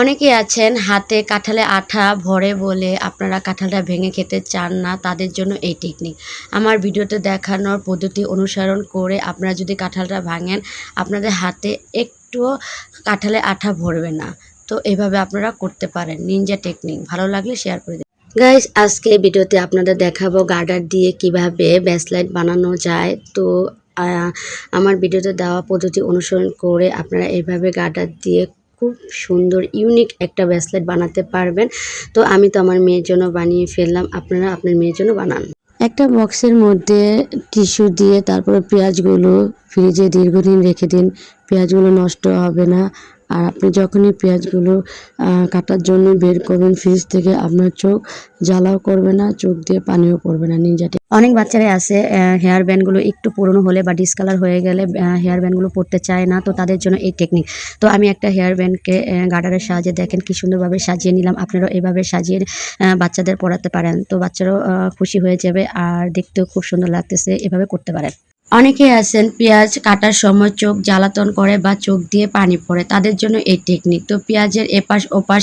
অনেকেই আছেন হাতে কাঁঠালে আঠা ভরে বলে আপনারা কাঁঠালটা ভেঙে খেতে চান না, তাদের জন্য এই টেকনিক। আমার ভিডিওতে দেখানোর পদ্ধতি অনুসরণ করে আপনারা যদি কাঁঠালটা ভাঙেন, আপনাদের হাতে একটুও কাঁঠালে আঠা ভরবে না। তো এভাবে আপনারা করতে পারেন, নিনজা টেকনিক। ভালো লাগলে শেয়ার করে দিন। গাইস, আজকে ভিডিওতে আপনাদের দেখাবো গার্ডার দিয়ে কিভাবে ব্যাসলাইট বানানো যায়। তো আমার ভিডিওতে দেওয়া পদ্ধতি অনুসরণ করে আপনারা এইভাবে গার্ডার দিয়ে খুব সুন্দর ইউনিক একটা ব্রেসলেট বানাতে পারবেন। তো আমি তো আমার মেয়ের জন্য বানিয়ে ফেললাম, আপনারা আপনার মেয়ের জন্য বানান। একটা বক্সের মধ্যে টিস্যু দিয়ে তারপরে পেঁয়াজগুলো ফ্রিজে দীর্ঘদিন রেখে দিন, পেঁয়াজগুলো নষ্ট হবে না। আর আপনি যখনই পেঁয়াজগুলো কাটার জন্য বের করবেন ফ্রিজ থেকে, আপনার চোখ জ্বালাও করবে না, চোখ দিয়ে পানিও পড়বে না। নিনজাটি অনেক বাচ্চারাই আছে হেয়ার ব্যান্ডগুলো একটু পুরনো হলে বা ডিসকালার হয়ে গেলে হেয়ার ব্যান্ডগুলো পড়তে চায় না, তো তাদের জন্য এই টেকনিক। তো আমি একটা হেয়ার ব্যান্ডকে গার্ডারের সাহায্যে দেখেন কি সুন্দরভাবে সাজিয়ে নিলাম। আপনারাও এভাবে সাজিয়ে বাচ্চাদের পড়াতে পারেন, তো বাচ্চারাও খুশি হয়ে যাবে আর দেখতেও খুব সুন্দর লাগতেছে। এভাবে করতে পারেন। অনেকেই আছেন পেঁয়াজ কাটার সময় চোখ জ্বালাতন করে বা চোখ দিয়ে পানি পড়ে, তাদের জন্য এই টেকনিক। তো পেঁয়াজের এপাশ ওপাশ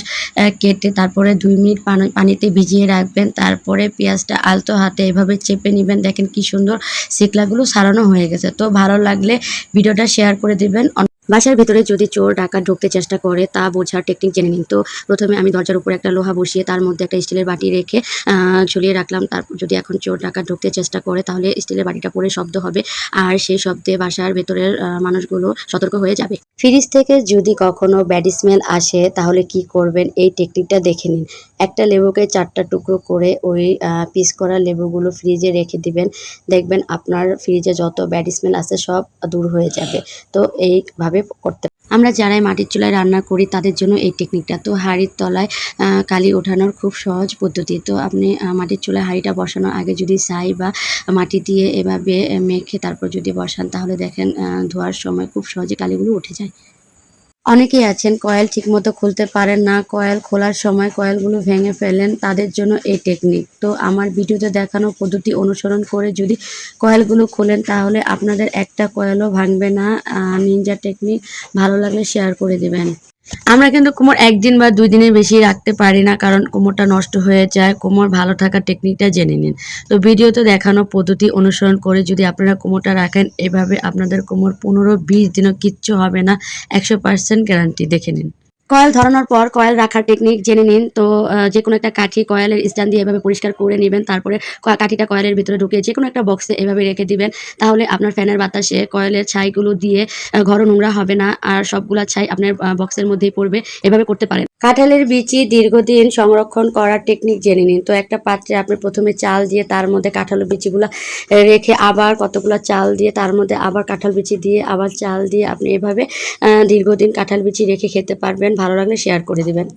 কেটে তারপরে 2 মিনিট পানিতে ভিজিয়ে রাখবেন, তারপরে পেঁয়াজটা আলতো হাতে এভাবে চেপে নেবেন। দেখেন কি সুন্দর শিকলাগুলো ছাড়ানো হয়ে গেছে। তো ভালো লাগলে ভিডিওটা শেয়ার করে দিবেন। বাসার ভিতরে যদি চোর ডাকাত ঢুকতে চেষ্টা করে তা বোঝার টেকনিক জেনে নিন। তো প্রথমে আমি দরজার উপর একটা লোহা বসিয়ে তার মধ্যে একটা স্টিলের বাটি রেখে ঝুলিয়ে রাখলাম। তারপর যদি এখন চোর ডাকাত ঢুকতে চেষ্টা করে তাহলে স্টিলের বাটিটা পড়ে শব্দ হবে, আর সেই শব্দে বাসার ভেতরের মানুষগুলো সতর্ক হয়ে যাবে। ফ্রিজ থেকে যদি কখনো ব্যাড স্মেল আসে তাহলে কি করবেন, এই টেকনিকটা দেখে নিন। একটা লেবুকে 4টা টুকরো করে ওই পিস করা লেবুগুলো ফ্রিজে রেখে দিবেন। দেখবেন আপনার ফ্রিজে যত ব্যাড স্মেল আছে সব দূর হয়ে যাবে। তো এইভাবে করতে আমরা যারাই মাটির চুলায় রান্না করি তাদের জন্য এই টেকনিকটা। তো হাঁড়ির তলায় কালি ওঠানোর খুব সহজ পদ্ধতি। তো আপনি মাটির চুলায় হাঁড়িটা বসানোর আগে যদি ছাই বা মাটি দিয়ে এভাবে মেখে তারপর যদি বসান তাহলে দেখেন ধোয়ার সময় খুব সহজে কালিগুলো উঠে যায়। অনেকেই আছেন কয়েল ঠিকমতো খুলতে পারেন না, কয়েল খোলার সময় কয়েলগুলো ভেঙে ফেলেন, তাদের জন্য এই টেকনিক। তো আমার ভিডিওতে দেখানো পদ্ধতি অনুসরণ করে যদি কয়েলগুলো খোলেন তাহলে আপনাদের একটা কয়েলও ভাঙবে না। Ninja technique. ভালো লাগলে শেয়ার করে দিবেন। আমরা কিন্তু কোমর 1 দিন বা 2 দিনের বেশি রাখতে পারি না, কারণ কোমরটা নষ্ট হয়ে যায়। কোমর ভালো থাকার টেকনিকটা জেনে নিন। তো ভিডিওতে দেখানো পদ্ধতি অনুসরণ করে যদি আপনারা কোমরটা রাখেন এভাবে, আপনাদের কোমর 15-20 দিনও কিচ্ছু হবে না, 100% গ্যারান্টি। দেখে নিন। কয়েল ধরানোর পর কয়েল রাখার টেকনিক জেনে নিন। তো যেকোনো একটা কাঠি কয়েলের স্ট্যান্ড দিয়ে এভাবে পরিষ্কার করে নেবেন। তারপরে কাঠিটা কয়েলের ভিতরে ঢুকিয়ে যেকোনো একটা বক্সে এভাবে রেখে দিবেন। তাহলে আপনার ফ্যানের বাতাসে কয়েলের ছাইগুলো দিয়ে ঘরও নোংরা হবে না, আর সবগুলা ছাই আপনার বক্সের মধ্যেই পড়বে। এভাবে করতে পারেন। কাঁঠালের বিচি দীর্ঘদিন সংরক্ষণ করার টেকনিক জেনে নিন। তো একটা পাত্রে আপনি প্রথমে চাল দিয়ে তার মধ্যে কাঁঠালের বিচিগুলো রেখে আবার কতগুলো চাল দিয়ে তার মধ্যে আবার কাঁঠাল বিচি দিয়ে আবার চাল দিয়ে আপনি এভাবে দীর্ঘদিন কাঁঠাল বিচি রেখে খেতে পারবেন। ভালো লাগলে শেয়ার করে দিবেন।